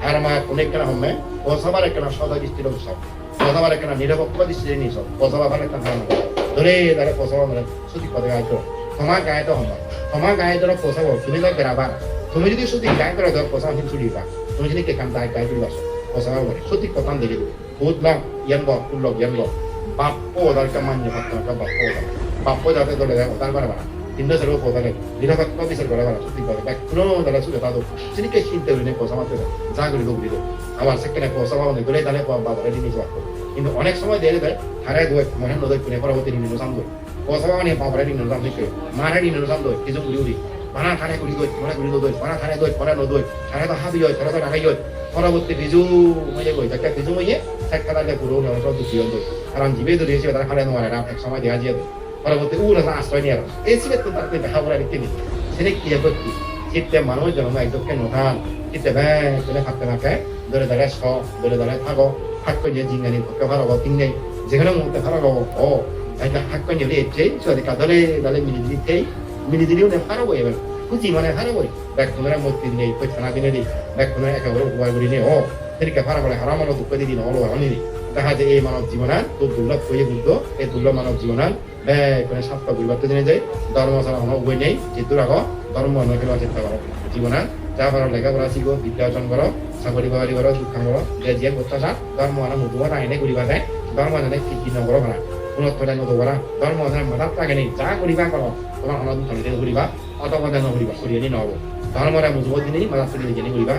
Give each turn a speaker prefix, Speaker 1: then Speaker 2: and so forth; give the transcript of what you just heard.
Speaker 1: আর মা অনেক কেনা হমে পসাবার একনা সদা দৃষ্টির সব পসাবার একনা নিরপেক্ষ দৃষ্টির নি সব পসাবার একটা ধারণা ধরে তারে পসাবা মানে সত্যি কথা গাইতো ক্ষমা গাইতো হম ক্ষমা গায়ে ধরো পসাবো তুমি তো বেড়াবা তুমি যদি সত্যি গায়ে করে ধরো পসা কিন্তু চুরিবা তুমি যদি কেকাম দায় গায়ে তুলবা পসাবা বলে সত্যি কথা দেখে বহুত লাভ ইয়ান বক কুল্লক ইয়ান বক বাপ্পো ওদেরকে মান্য করতে হবে বাপ্পো যাতে ধরে দেয় ওদের পারবে না কিন্তু সেরকম কথা নেই নিরপেক্ষ বিচার করে বেড়া সত্যি কথা দেখ কোনো তারা চুলে তাদের সেদিকে চিন্তা করি পয়সা মারতে যা করি লোক দিল আবার সেখানে পয়সা পাবো না করে তাহলে বাবার জিনিস রাখবো কিন্তু অনেক সময় দিয়ে দেয় হারাই দোয় মনে নদী পুনে পরবর্তী দিন সাম দোয় পয়সা পাবো না বাবার দিন সাম দিকে মারা দিন সাম দোয় কিছু উড়ি উড়ি বানা থানে ঘুরি দোয় মনে ঘুরি দোয় বানা থানে দোয় পরে নদোয় থানে তো হাবি হয় থানে তো রাখাই হয় পরবর্তী বিজু মজে গই তাকে বিজু মজে সাক্ষা তাহলে পুরো সব দুঃখী হয় কারণ জীবে ধরে এসে তারা খালে নোয়ারে না এক সময় দেখা যায় পরবর্তী উড়ে আশ্রয় নিয়ে এই ছিল তো তাকে দেখা করার একটি নীতি সেটা কি করছি চিত্তে মানুষ জন্ম একদমকে নথান চিত্তে ব্যাগ থাকতে থাকে ধরে দাঁড়ায় সব ধরে দাঁড়ায় থাকো থাকো যে জিঙ্গানি পক্ষে ভালো তিন নেই যেখানে মুহূর্তে ভালো ও একটা থাকো যদি এসেই সে কাদলে দালে মিলি দিলেও হারাবো এবার খুঁজি মানে হারাবোই দেখ তোমরা মূর্তি নেই কই থানা দিনে দিই দেখ তোমরা একেবারে উপকার করি নেই ও সেদিকে ভাড়া বলে হারা মানব দুঃখ দিদি হলো হারানি দেখা যায় এই মানব জীবনান খুব দুর্লভ কইয়ে বুঝতো এই দুর্লভ মানব জীবনান মানে সাতটা পরিবর্তে জেনে যায় ধর্ম ছাড়া কোনো উপায় নেই যেহেতু রাখো ধর্ম নয় কেন চেষ্টা করো জীবনান যা পারো লেখাপড়া শিখো বিদ্যা অর্জন করো চাকরি বাকরি করো দুঃখা করো যে যে প্রত্যাশা ধর্ম আনা মধুবা আইনে করিবা যায় ধর্ম জানে কি নকরো ভাড়া কোনো তোলা নতো করা ধর্ম জানে মাথার থাকে নেই যা করিবা করো তোমার অনন্ত করিবা অতপদে নকরিবা করিয়ে নি নহব ধর্মরা মুজবত দিনেই মাথা থেকে জেনে করিবা